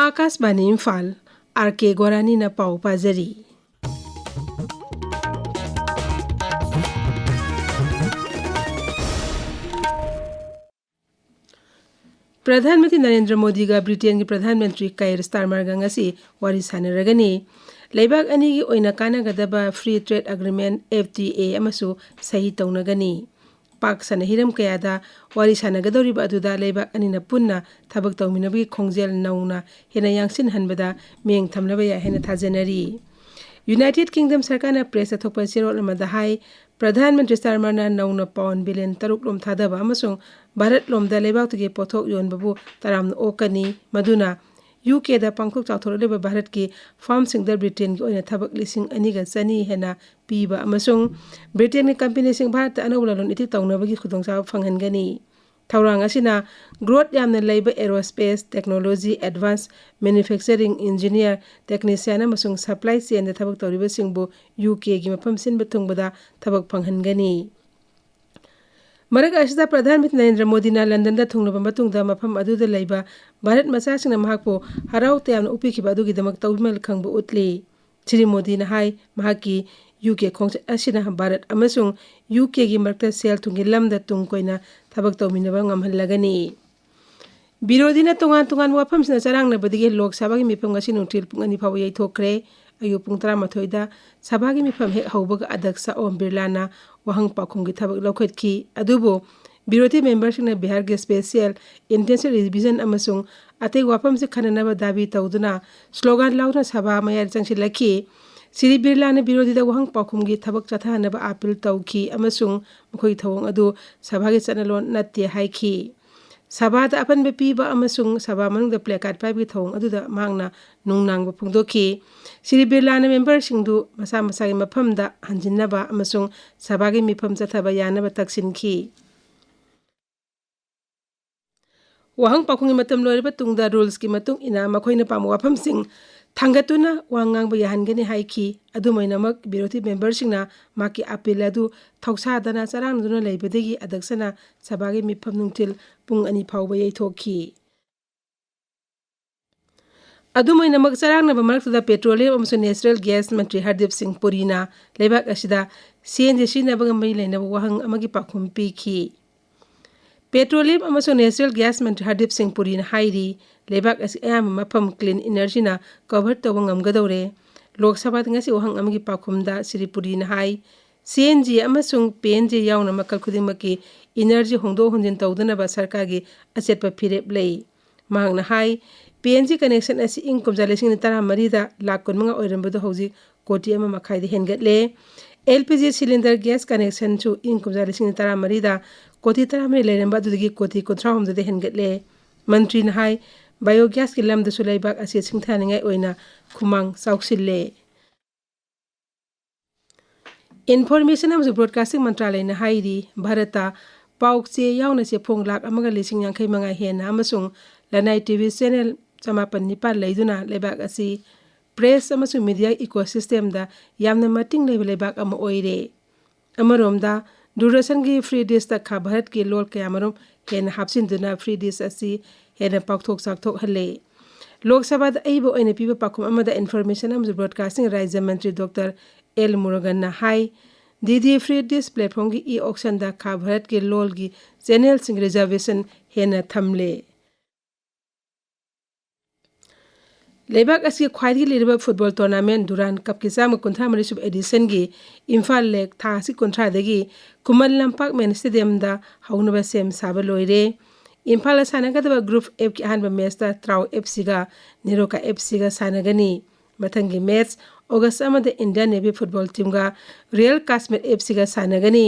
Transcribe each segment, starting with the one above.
Akashvani Imphal Rk.Gorani na pau pazari. प्रधानमंत्री नरेंद्र मोदी का Britain के प्रधानमंत्री कायर स्टारमर गंगासी वारी सानरगनी लेबाक अनी की ओइना कानागदबा फ्री ट्रेड एग्रीमेंट FTA अमसु सही तौनगनी पाक सन हिरम कयादा वारी सानगदौरिबा अदुदा लेबाक अनीना पुन्ना थबक तौमिनबी खोंजेल नौना हेना यांगसिन हनबदा मेंग थमलबा या हेना थाजनरी यूनाइटेड किंगडम सरकारना प्रेस अथोपा सिरोल अमदा हाई प्रधानमंत्री स्टारमरना नौना पाउंड बिलियन तरुक लोम थादबा अमसुंग भारत लोमदा लेबाक्तगे पोथोक योनबबु तरामन ओकनी मदुना UK दा पांखोक चाथोरलेबा भारत की फार्म सिंगदर ब्रिटेन की ओइना थबक लिसिंग अनीगा चनी हेना पीबा अमसुंग ब्रिटेन की कंपनी सिंग भारत अनौला लोन इति तौनबगी खुदोंचाब फंगहनगनी थौरांग असिना ग्रोथ यामना लैबा aerospace technology advance manufacturing engineer technician अमसुंग सप्लाई चेन दा थबक तौरिबा सिंगबु UK की मफम सिनबा थुंगबदा थबक फंगहनगनी मरक असिदा प्रधानमंत्री नरेंद्र मोदी ना लंदन दा थुंगलबा मतुंगदा मफम अदुदा लैबा भारत मचासिंगना महाकपो हराव तयामना उपिखिबा अदुगिदमक तौमल खंगबा उतली श्री मोदी ना हाई महाकी UK खोंगच असिना भारत अमसुंग UK की मरकता सेल थुंगी लमदा तुंग कोइना थबक तौमिनबा ngamहलगनी विरोधीना तोंगान तोंगान वाफमसिना चरांगनबदिगे लोक सभा की मिफम गसि नुंथिल पुंग अनि फाव यैथोखरे अयु पुंग 13 दा सभा की मिफम हेक हौबगा अध्यक्ष ओम बिरलाना वहंग पाखुंगी थबक लौखटकी अदुबो विरोधी मेंबरसिंगना बिहार के स्पेशल इंटेंसिव रिविजन अमसुंग अते वाफमसे खननबा दाबी तौदुना स्लोगन लाउना सभा मयार चंगसिलखी श्री बिरलाना विरोधीदा वहंग पाखुंगी थबक चथानबा अपील तौखी अमसुंग मखोई थवंग अदु सभा के चनलोन नत्ते हाइखी सभा दा अपन पीबा अमसुंग सभा मनुंगदा प्लेकार्ड पाइबी थवंग अदुदा मांगना नुंगनांगबा फुंगदोखी श्री बिरलाना मेंबर सिंगदु मसा मसागी मफमदा हंजिन्नबा अमसुंग सभागी मिफम चथबा यानबा तक्सिनखी वहंग पाखुंगी मतम लोरिबा तुंगदा रूल्स की मतुंग इना मखोइना पामु वाफम सिंग थांगतुना वांगांगबा याहनगनी हाइखी अदुमैनमक विरोधी मेंबर सिंगना माकी अपील अदु थौसादना चरांगदुना लैबदेगी अध्यक्षना सभागी मिफम नुंथिल पुंग अनि फावबा यैथोखी अदुमैनमक चरांगनबा मरक्तुदा पेट्रोलियम अमसुंग नेचुरल गैस मंत्री हरदीप सिंह पुरीना लेबाक असिदा सीएनजी सिनबगा मै लैनबा वहंग अमगी पाखुम पीखी पेट्रोलियम अमसुंग नेचुरल गैस मंत्री हरदीप सिंह पुरीना हाइरी लेबाक असि अयाम मफम क्लीन एनर्जीना कवर तौबा ngamgadore लोकसभा ngasi वहंग अमगी पाखुमदा श्री पुरीना हाई CNG अमसुंग PNG यावना मकल खुदिंगमकी एनर्जी होंदो होंजिन तौदनबा सरकारगी अचेतपा फिरेप लै मांगना हाई PNG कनेक्शन असी इंग कुमजा लिसिंग 13 दा लाख कुनमंगा ओइरंबदो हौजी कोटी अमा मखाइदे हेनगतले LPG सिलिंडर गैस कनेक्शन चु इंग कुमजा लिसिंग 13 दा कोटी 13 लेरंबा दुदगी कोटी 13 दे हेनगतले मंत्री ना हाई बायोगैस की लमदसु लैबाक असी सिंथानिंगाई ओइना खुमांग साउसिल्ले इन्फॉर्मेशन अमसु ब्रॉडकास्टिंग मंत्रालय ना हाइरी भारता पाउचे यावना से फोंग लाख अमगा लिसिंग 85 हेना अमसुंग लनाई टीवी चैनल 9 लैदुना लेबाक असी प्रेस अमसु मीडिया इकोसिस्टम दा यामना मटिंग लेबा लेबाक अमा ओइरे अमरोमदा दूरदर्शन की फ्री डिश तक भारत की लोल कयामरोम हेना हापसिनदुना फ्री डिश असी हेना पाकथोक साकथोक हले लोकसभा दा अइबो ओइना पीबा पाखुम अमदा इन्फॉर्मेशन अमसु ब्रॉडकास्टिंग राज्य मंत्री डॉक्टर एल मुरुगन ना high DD free dish platform की ई ऑक्शन दा भारत के लोल की चैनल सिंग रिजर्वेशन हेना थमले लेबाक असी ख्वाइदगी लिरबा फुटबॉल टूर्नामेंट दुरान कप की 153 एडिशन की इम्फाल लेक थासी 13 कुमल लंपाक मेन स्टेडियम दा हौनबा सेम साबा लोइरे इम्फाल सानगदबा ग्रुप F की अहनबा मैच दा त्राउ FC गा नेरोका FC गा सानगनी मथंगी मैच अगस्त अमदा इंडियन नेवी फुटबॉल टीम गा रियल काश्मीर FC गा सानगनी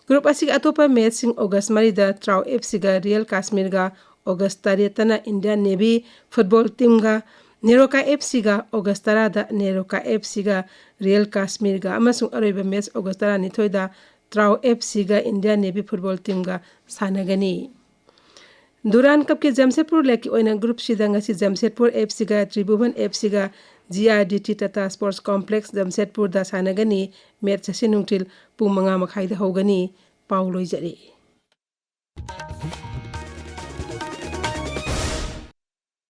ग्रुप असी अतोपा मैच सिंग अगस्त 9 दा त्राउ FC गा रियल काश्मीर गा अगस्त 13 तना इंडियन नेवी फुटबॉल टीम गा नेरोका FC गा अगस्त 13 दा नेरोका FC गा रियल काश्मीर गा अमसुंग अरोइबा मैच अगस्त 12 दा त्राउ FC गा इंडियन नेवी फुटबॉल टीम गा सानगनी दुरान कप के जमशेदपुर लेक की ओइना ग्रुप सिदा ngasi जमशेदपुर FC गा त्रिभुवन FC गा GRDT Tata sports complex Jamshedpur दा सानगनी मैच से नुंगथिल पुंग 5 मखाइदा होगनी पाउ लोइजरी